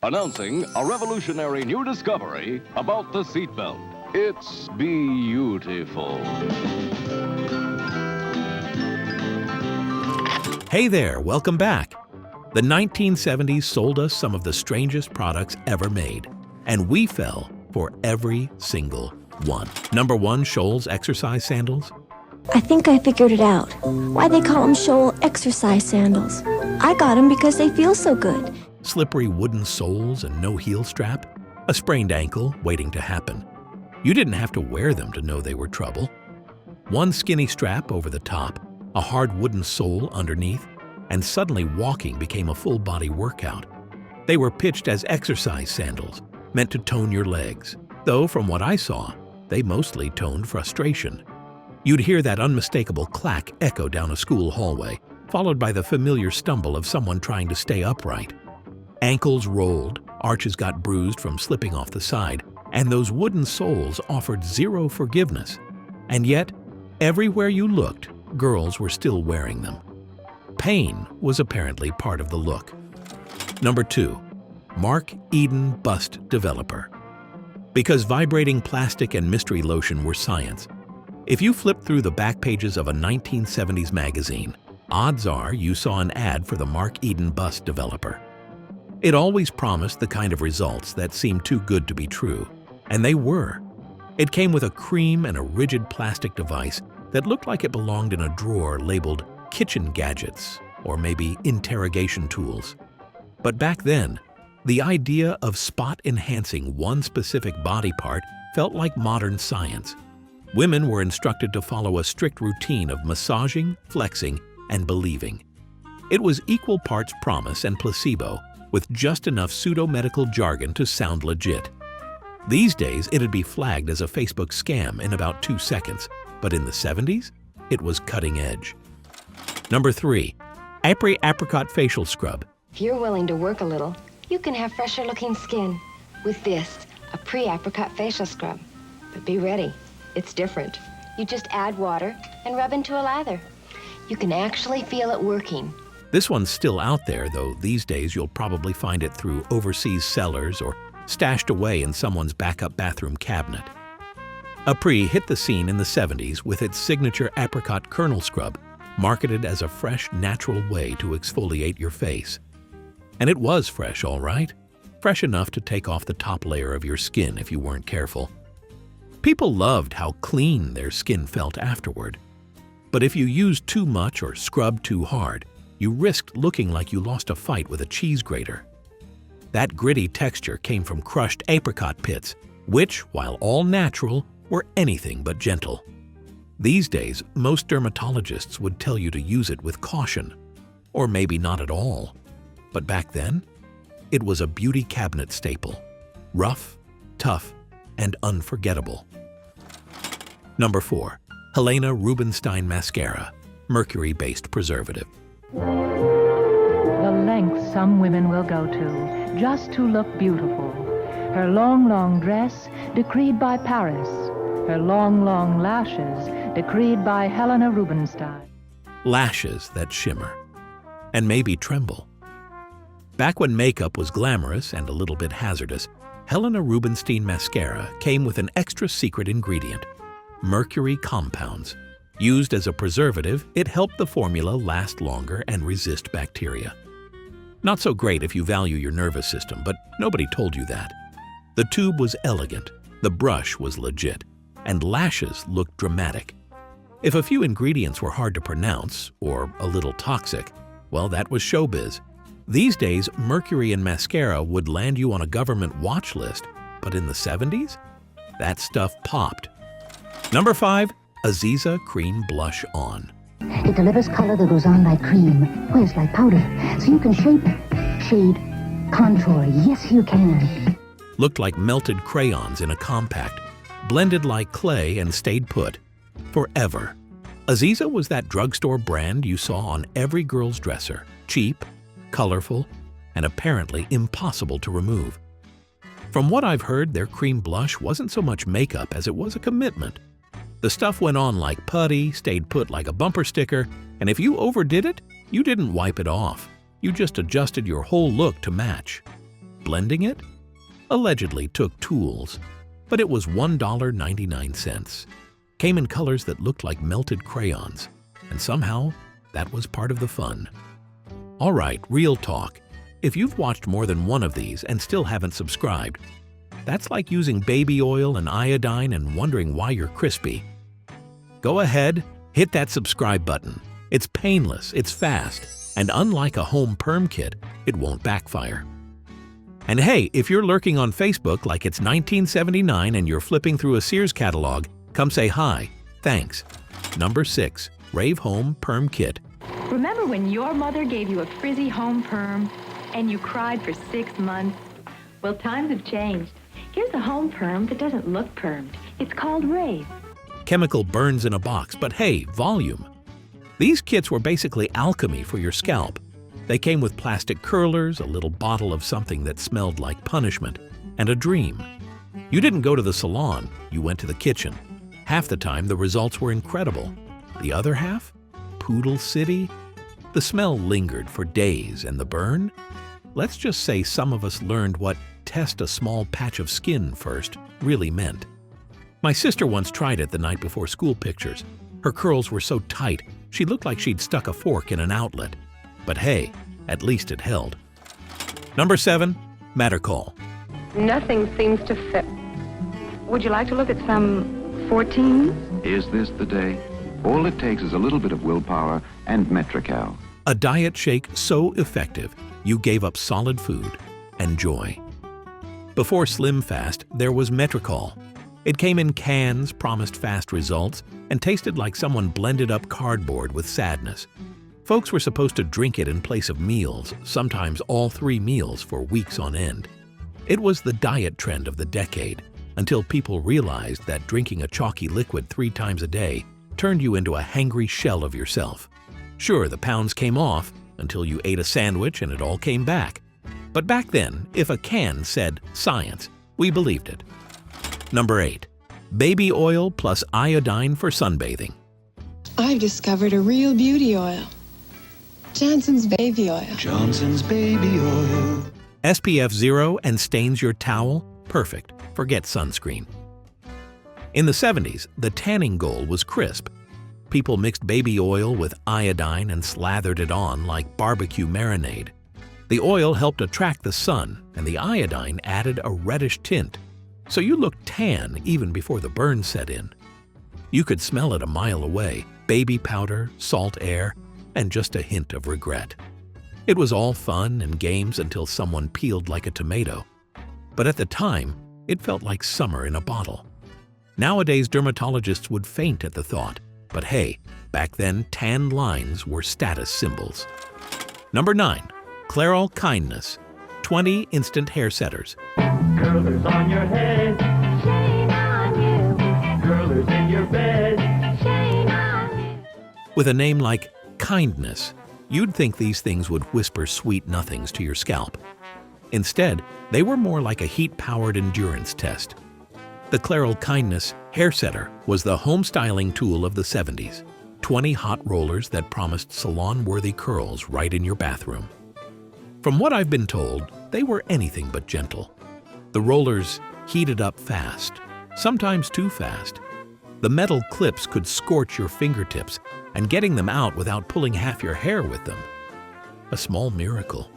Announcing a revolutionary new discovery about the seatbelt. It's beautiful. Hey there, welcome back. The 1970s sold us some of the strangest products ever made, and we fell for every single one. Number 1, Scholl's exercise sandals. I think I figured it out. Why they call them Scholl exercise sandals. I got them because they feel so good. Slippery wooden soles and no heel strap. A sprained ankle waiting to happen. You didn't have to wear them to know they were trouble. One skinny strap over the top, a hard wooden sole underneath, and suddenly walking became a full-body workout. They were pitched as exercise sandals, meant to tone your legs, though from what I saw, they mostly toned frustration. You'd hear that unmistakable clack echo down a school hallway, followed by the familiar stumble of someone trying to stay upright. Ankles rolled, arches got bruised from slipping off the side, and those wooden soles offered zero forgiveness. And yet, everywhere you looked, girls were still wearing them. Pain was apparently part of the look. Number 2, Mark Eden Bust Developer. Because vibrating plastic and mystery lotion were science, if you flipped through the back pages of a 1970s magazine, odds are you saw an ad for the Mark Eden Bust Developer. It always promised the kind of results that seemed too good to be true, and they were. It came with a cream and a rigid plastic device that looked like it belonged in a drawer labeled kitchen gadgets or maybe interrogation tools. But back then, the idea of spot-enhancing one specific body part felt like modern science. Women were instructed to follow a strict routine of massaging, flexing, and believing. It was equal parts promise and placebo, with just enough pseudo-medical jargon to sound legit. These days, it'd be flagged as a Facebook scam in about 2 seconds, but in the 70s, it was cutting edge. Number 3, Apri Apricot Facial Scrub. If you're willing to work a little, you can have fresher looking skin with this, a pre-apricot facial scrub. But be ready, it's different. You just add water and rub into a lather. You can actually feel it working. This one's still out there, though these days you'll probably find it through overseas sellers or stashed away in someone's backup bathroom cabinet. Apri hit the scene in the 70s with its signature apricot kernel scrub, marketed as a fresh, natural way to exfoliate your face. And it was fresh, all right. Fresh enough to take off the top layer of your skin if you weren't careful. People loved how clean their skin felt afterward. But if you used too much or scrubbed too hard, you risked looking like you lost a fight with a cheese grater. That gritty texture came from crushed apricot pits, which, while all natural, were anything but gentle. These days, most dermatologists would tell you to use it with caution, or maybe not at all. But back then, it was a beauty cabinet staple, rough, tough, and unforgettable. Number 4, Helena Rubinstein Mascara, mercury-based preservative. The length some women will go to just to look beautiful. Her long, long dress decreed by Paris. Her long, long lashes decreed by Helena Rubinstein. Lashes that shimmer, and maybe tremble. Back when makeup was glamorous and a little bit hazardous, Helena Rubinstein Mascara came with an extra secret ingredient, mercury compounds. Used as a preservative, it helped the formula last longer and resist bacteria. Not so great if you value your nervous system, but nobody told you that. The tube was elegant, the brush was legit, and lashes looked dramatic. If a few ingredients were hard to pronounce, or a little toxic, well, that was showbiz. These days, mercury in mascara would land you on a government watch list, but in the 70s, that stuff popped. Number 5, Aziza Cream Blush On. It delivers color that goes on like cream, where's like powder, so you can shape, shade, contour. Yes, you can. Looked like melted crayons in a compact, blended like clay and stayed put forever. Aziza was that drugstore brand you saw on every girl's dresser, cheap, colorful, and apparently impossible to remove. From what I've heard, their cream blush wasn't so much makeup as it was a commitment. The stuff went on like putty, stayed put like a bumper sticker, and if you overdid it, you didn't wipe it off. You just adjusted your whole look to match. blending it? Allegedly took tools, but it was $1.99. Came in colors that looked like melted crayons, and somehow that was part of the fun. All right, real talk. If you've watched more than one of these and still haven't subscribed, that's like using baby oil and iodine and wondering why you're crispy. Go ahead, hit that subscribe button. It's painless, it's fast, and unlike a home perm kit, it won't backfire. And hey, if you're lurking on Facebook like it's 1979 and you're flipping through a Sears catalog, come say hi. Thanks. Number 6. Rave Home Perm Kit. Remember when your mother gave you a frizzy home perm and you cried for 6 months? Well, times have changed. Here's a home perm that doesn't look permed. It's called Rave. Chemical burns in a box, but hey, volume. These kits were basically alchemy for your scalp. They came with plastic curlers, a little bottle of something that smelled like punishment, and a dream. You didn't go to the salon, you went to the kitchen. Half the time, the results were incredible. The other half? Poodle City? The smell lingered for days, and the burn? Let's just say some of us learned what "test a small patch of skin first" really meant. My sister once tried it the night before school pictures. Her curls were so tight, she looked like she'd stuck a fork in an outlet. But hey, at least it held. Number 7. Metricol. Nothing seems to fit. Would you like to look at some 14? Is this the day? All it takes is a little bit of willpower and Metricol. A diet shake so effective, you gave up solid food and joy. Before Slim Fast, there was Metricol. It came in cans, promised fast results, and tasted like someone blended up cardboard with sadness. Folks were supposed to drink it in place of meals, sometimes all 3 meals for weeks on end. It was the diet trend of the decade, until people realized that drinking a chalky liquid 3 times a day turned you into a hangry shell of yourself. Sure, the pounds came off until you ate a sandwich and it all came back. But back then, if a can said science, we believed it. Number 8. Baby oil plus iodine for sunbathing. I've discovered a real beauty oil. Johnson's Baby Oil. Johnson's Baby Oil. SPF 0 and stains your towel? Perfect. Forget sunscreen. In the 70s, the tanning goal was crisp. People mixed baby oil with iodine and slathered it on like barbecue marinade. The oil helped attract the sun, and the iodine added a reddish tint, so you looked tan even before the burn set in. You could smell it a mile away: baby powder, salt air, and just a hint of regret. It was all fun and games until someone peeled like a tomato. But at the time, it felt like summer in a bottle. Nowadays, dermatologists would faint at the thought. But hey, back then, tan lines were status symbols. Number 9. Clairol Kindness. 20 instant hair setters. Curlers on your head. Shame on you. Curlers in your bed. Shame on you. With a name like Kindness, you'd think these things would whisper sweet nothings to your scalp. Instead, they were more like a heat-powered endurance test. The Clairol Kindness hair setter was the home styling tool of the 70s. 20 hot rollers that promised salon-worthy curls right in your bathroom. From what I've been told, they were anything but gentle. The rollers heated up fast, sometimes too fast. The metal clips could scorch your fingertips, and getting them out without pulling half your hair with them. A small miracle.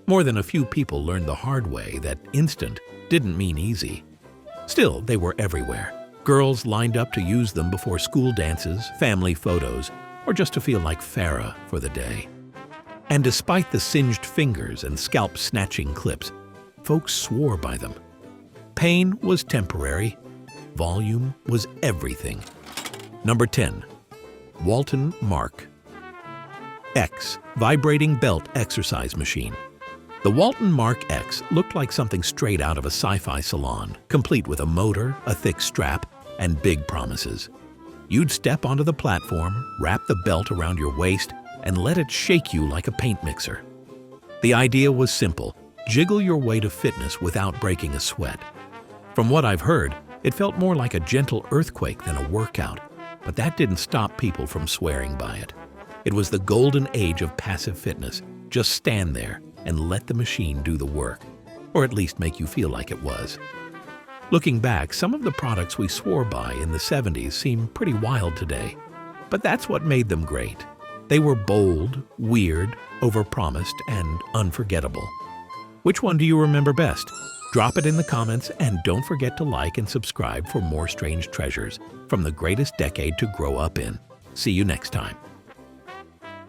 More than a few people learned the hard way that instant didn't mean easy. Still, they were everywhere. Girls lined up to use them before school dances, family photos, or just to feel like Farrah for the day. And despite the singed fingers and scalp-snatching clips, folks swore by them. Pain was temporary. Volume was everything. Number 10. Walton Mark X Vibrating Belt Exercise Machine. The Walton Mark X looked like something straight out of a sci-fi salon, complete with a motor, a thick strap, and big promises. You'd step onto the platform, wrap the belt around your waist, and let it shake you like a paint mixer. The idea was simple: jiggle your way to fitness without breaking a sweat. From what I've heard, it felt more like a gentle earthquake than a workout, but that didn't stop people from swearing by it. It was the golden age of passive fitness. Just stand there and let the machine do the work. or at least make you feel like it was. Looking back, some of the products we swore by in the 70s seem pretty wild today. But that's what made them great. They were bold, weird, overpromised, and unforgettable. Which one do you remember best? Drop it in the comments, and don't forget to like and subscribe for more strange treasures from the greatest decade to grow up in. See you next time.